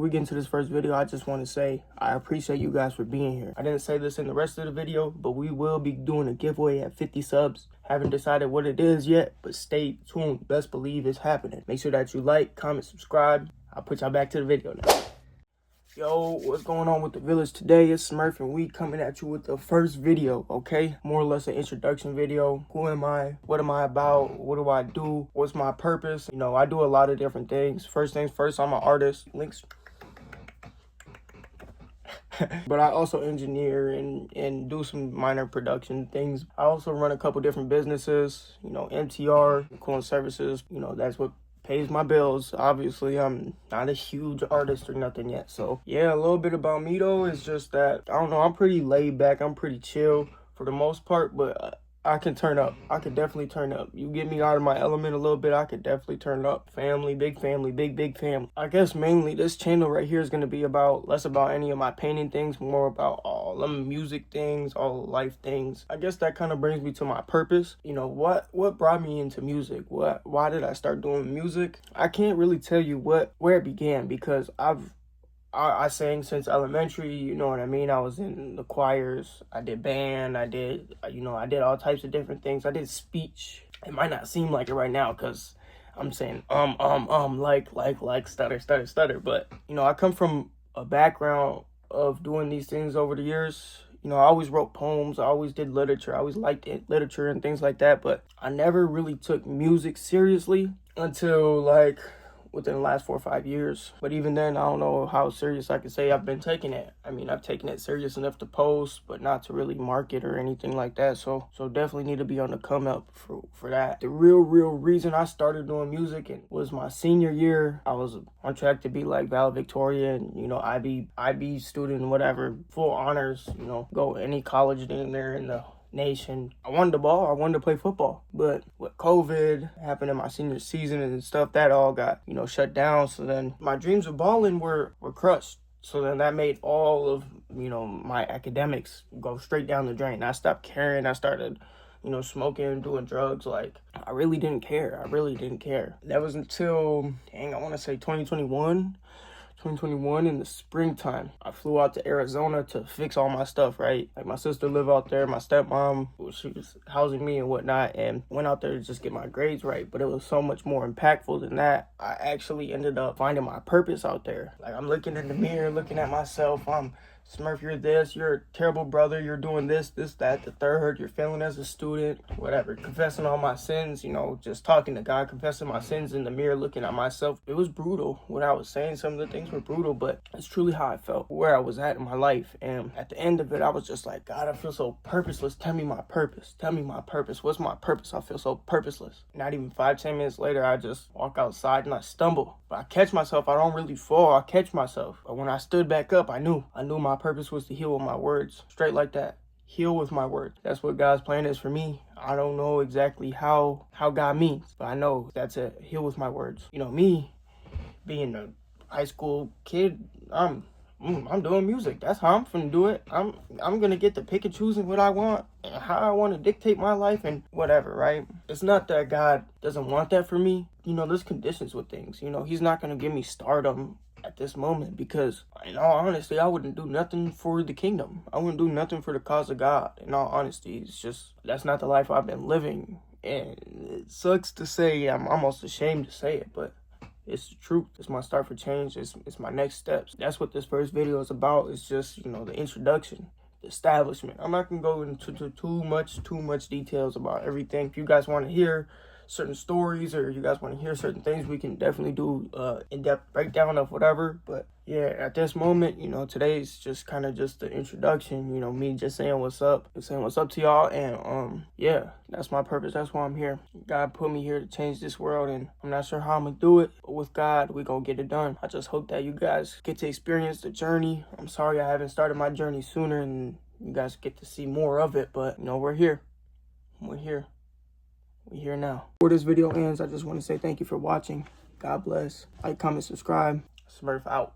we get into this first video, I just want to say I appreciate you guys for being here. I didn't say this in the rest of the video, but we will be doing a giveaway at 50 subs. Haven't decided what it is yet, but stay tuned. Best believe it's happening. Make sure that you like, comment, subscribe. I'll put y'all back to the video now. Yo, what's going on with the village today? It's SMRF and we coming at you with the first video, okay? More or less an introduction video. Who am I? What am I about? What do I do? What's my purpose? You know, I do a lot of different things. First things first, I'm an artist. Links. But I also engineer and do some minor production things. I also run a couple different businesses, you know, MTR, cooling services. You know, that's what pays my bills. Obviously, I'm not a huge artist or nothing yet. So yeah, a little bit about me though is just that, I don't know, I'm pretty laid back. I'm pretty chill for the most part, but I can turn up. I could definitely turn up. You get me out of my element a little bit, I could definitely turn up. Family, big family. I guess mainly this channel right here is going to be about less about any of my painting things, more about all the music things, all the life things. I guess that kind of brings me to my purpose. You know, what brought me into music? Why did I start doing music? I can't really tell you where it began, because I sang since elementary, you know what I mean? I was in the choirs, I did band, I did all types of different things. I did speech. It might not seem like it right now because I'm saying like stutter, but you know, I come from a background of doing these things over the years. You know, I always wrote poems, I always did literature, I always liked literature and things like that, but I never really took music seriously until like within the last 4 or 5 years. But even then, I don't know how serious I can say I've been taking it. I mean, I've taken it serious enough to post, but not to really market or anything like that. So definitely need to be on the come up for that. The real reason I started doing music was my senior year. I was on track to be like valedictorian, you know, IB student, whatever, full honors, you know, go any college in there in the nation. I wanted the ball. I wanted to play football, but with COVID happened in my senior season and stuff, that all got, you know, shut down. So then my dreams of balling were crushed. So then that made all of, you know, my academics go straight down the drain. I stopped caring. I started, you know, smoking, doing drugs. Like, I really didn't care. That was until, I want to say 2021 in the springtime. I flew out to Arizona to fix all my stuff, right? Like, my sister lived out there, my stepmom, she was housing me and whatnot, and went out there to just get my grades right. But it was so much more impactful than that. I actually ended up finding my purpose out there. Like, I'm looking in the mirror, looking at myself. I'm SMRF, you're this, you're a terrible brother, you're doing this, that, the third, you're failing as a student, whatever. Confessing all my sins, you know, just talking to God, confessing my sins in the mirror, looking at myself. It was brutal what I was saying. Some of the things were brutal, but it's truly how I felt, where I was at in my life. And at the end of it, I was just like, God, I feel so purposeless. Tell me my purpose. What's my purpose? I feel so purposeless. Not even 5-10 minutes later, I just walk outside and I stumble. But I catch myself. I don't really fall. I catch myself. But when I stood back up, I knew my purpose was to heal with my words. Straight like that. Heal with my words. That's what God's plan is for me. I don't know exactly how God means, but I know that's a heal with my words. You know, me being a high school kid, I'm doing music. That's how I'm finna do it. I'm gonna get to pick and choosing what I want and how I want to dictate my life and whatever, right? It's not that God doesn't want that for me. You know, there's conditions with things. You know, he's not gonna give me stardom at this moment, because in all honesty, I wouldn't do nothing for the kingdom. I wouldn't do nothing for the cause of God. In all honesty, it's just, that's not the life I've been living. And it sucks to say, I'm almost ashamed to say it, but it's the truth. It's my start for change. It's my next steps. That's what this first video is about. It's just, you know, the introduction, the establishment. I'm not gonna go into too much details about everything. If you guys want to hear certain stories, or you guys want to hear certain things, we can definitely do in-depth breakdown of whatever. But yeah, at this moment, you know, today's just kind of just the introduction, you know, me just saying what's up to y'all. And yeah, that's my purpose. That's why I'm here. God put me here to change this world, and I'm not sure how I'm gonna do it, but with God, we gonna get it done. I just hope that you guys get to experience the journey. I'm sorry I haven't started my journey sooner and you guys get to see more of it, but you know, we're here now. Before this video ends, I just want to say thank you for watching. God bless. Like, comment, subscribe. SMRF out.